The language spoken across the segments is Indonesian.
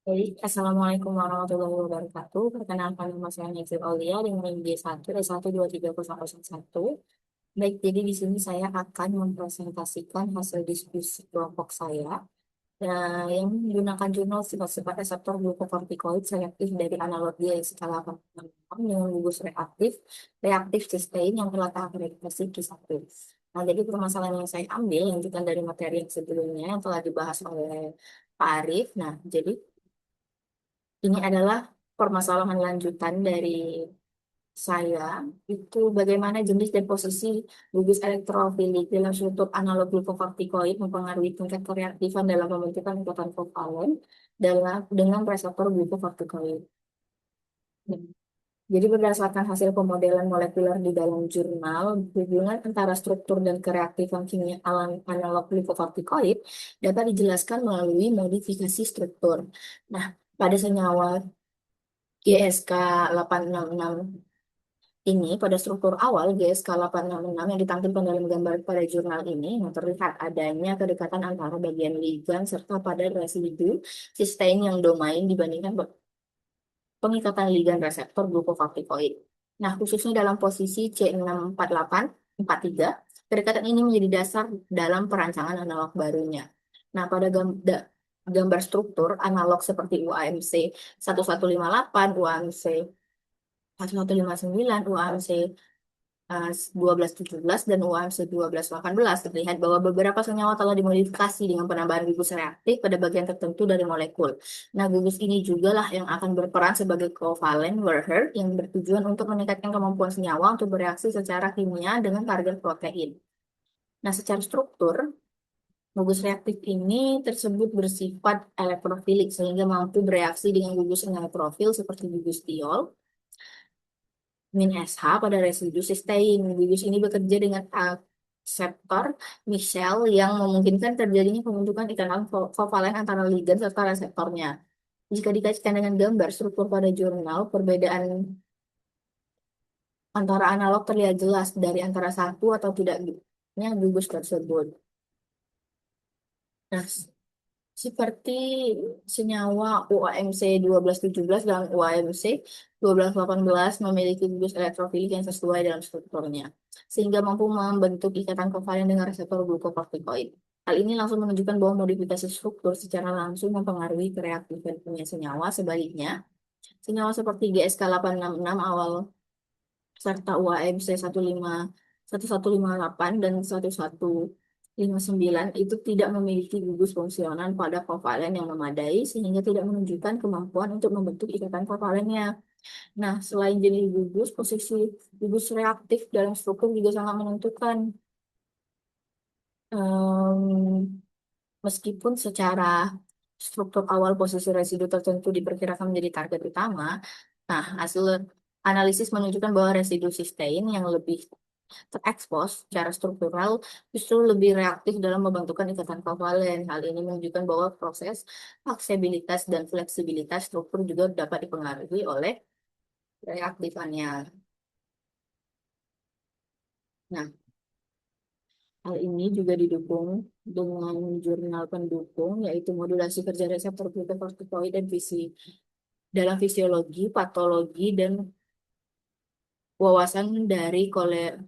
Jadi, Assalamualaikum warahmatullahi wabarakatuh. Perkenalkan nama saya Nezir Aulia dengan NIM 1 D1230001. Baik, jadi di sini saya akan mempresentasikan hasil diskusi kelompok saya yang menggunakan jurnal sifat-sifat reseptor glukokortikoid selektif dari analogi skala 8 dengan gugus reaktif, reaktif cysteine yang telah terakreditasi Q1. Nah, jadi permasalahan yang saya ambil lanjutan dari materi yang sebelumnya yang telah dibahas oleh Pak Arief. Nah, jadi ini adalah permasalahan lanjutan dari saya, itu bagaimana jenis dan posisi gugus elektrofilik dalam struktur analog glukokortikoid mempengaruhi tingkat kereaktifan dalam pembentukan ikatan kovalen dengan reseptor glukokortikoid. Jadi berdasarkan hasil pemodelan molekuler di dalam jurnal, hubungan antara struktur dan kereaktifan kimia alam analog glukokortikoid dapat dijelaskan melalui modifikasi struktur. Nah, pada senyawa GSK 866 ini pada struktur awal GSK 866 yang ditampilkan dalam gambar pada jurnal ini yang terlihat adanya kedekatan antara bagian ligan serta pada residu sistein yang domain dibandingkan pengikatan ligan reseptor glukokortikoid. Nah, khususnya dalam posisi C64843, kedekatan ini menjadi dasar dalam perancangan analog barunya. Nah, pada gambar struktur analog seperti UAMC 1158, UAMC 1159, UAMC 1217 dan UAMC 1218 terlihat bahwa beberapa senyawa telah dimodifikasi dengan penambahan gugus reaktif pada bagian tertentu dari molekul. Nah, gugus ini juga lah yang akan berperan sebagai kovalen warhead yang bertujuan untuk meningkatkan kemampuan senyawa untuk bereaksi secara kimia dengan target protein. Nah, secara struktur, gugus reaktif ini tersebut bersifat elektrofilik sehingga mampu bereaksi dengan gugus elektrofil seperti gugus tiol, min SH pada residu sistein. Gugus ini bekerja dengan akseptor Michel yang memungkinkan terjadinya pembentukan ikatan kovalen antara ligan serta reseptornya. Jika dikaitkan dengan gambar struktur pada jurnal, perbedaan antara analog terlihat jelas dari antara satu atau tidaknya gugus tersebut. Nah, seperti senyawa UAMC 1217 dan UAMC 1218 memiliki gugus elektrofilik yang sesuai dalam strukturnya, sehingga mampu membentuk ikatan kovalen dengan reseptor glukokortikoid. Hal ini langsung menunjukkan bahwa modifikasi struktur secara langsung mempengaruhi kereaktifan kimia senyawa. Sebaliknya, senyawa seperti GSK 866 awal serta UAMC 1158 dan 1159 itu tidak memiliki gugus fungsional pada kovalen yang memadai sehingga tidak menunjukkan kemampuan untuk membentuk ikatan kovalennya. Nah, selain jenis gugus, posisi gugus reaktif dalam struktur juga sangat menentukan. Em, Meskipun secara struktur awal posisi residu tertentu diperkirakan menjadi target utama, nah hasil analisis menunjukkan bahwa residu sistein yang lebih terekspos secara struktural justru lebih reaktif dalam pembentukan ikatan kovalen. Hal ini menunjukkan bahwa proses aksibilitas dan fleksibilitas struktur juga dapat dipengaruhi oleh reaktifannya. Nah, hal ini juga didukung dengan jurnal pendukung, yaitu modulasi kerja reseptor glukokortikoid dan visi dalam fisiologi, patologi, dan wawasan dari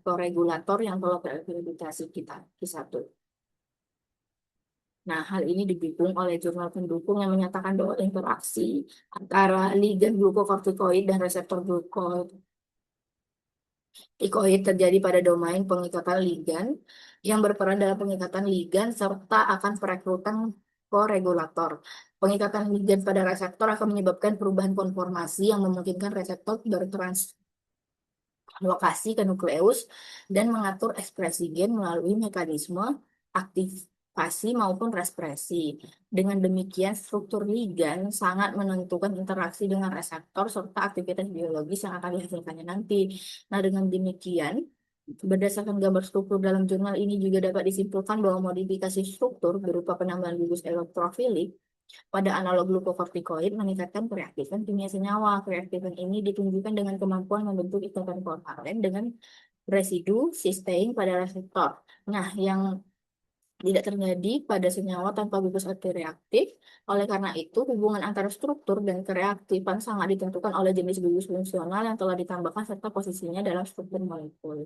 koregulator yang telah terakreditasi kita, Q1. Nah, hal ini didukung oleh jurnal pendukung yang menyatakan bahwa interaksi antara ligan glukokortikoid dan reseptor glukokortikoid terjadi pada domain pengikatan ligan yang berperan dalam pengikatan ligan serta akan perekrutan koregulator. Pengikatan ligan pada reseptor akan menyebabkan perubahan konformasi yang memungkinkan reseptor bertranslokasi ke nukleus dan mengatur ekspresi gen melalui mekanisme aktivasi maupun respresi. Dengan demikian, struktur ligan sangat menentukan interaksi dengan reseptor serta aktivitas biologis yang akan dihasilkannya nanti. Nah, dengan demikian, berdasarkan gambar struktur dalam jurnal ini juga dapat disimpulkan bahwa modifikasi struktur berupa penambahan gugus elektrofilik pada analog glukokortikoid meningkatkan kereaktifan kimia senyawa. Kereaktifan ini ditunjukkan dengan kemampuan membentuk ikatan kovalen dengan residu sistein pada reseptor. Nah, yang tidak terjadi pada senyawa tanpa gugus antireaktif. Oleh karena itu, hubungan antara struktur dan kereaktifan sangat ditentukan oleh jenis gugus fungsional yang telah ditambahkan serta posisinya dalam struktur molekul.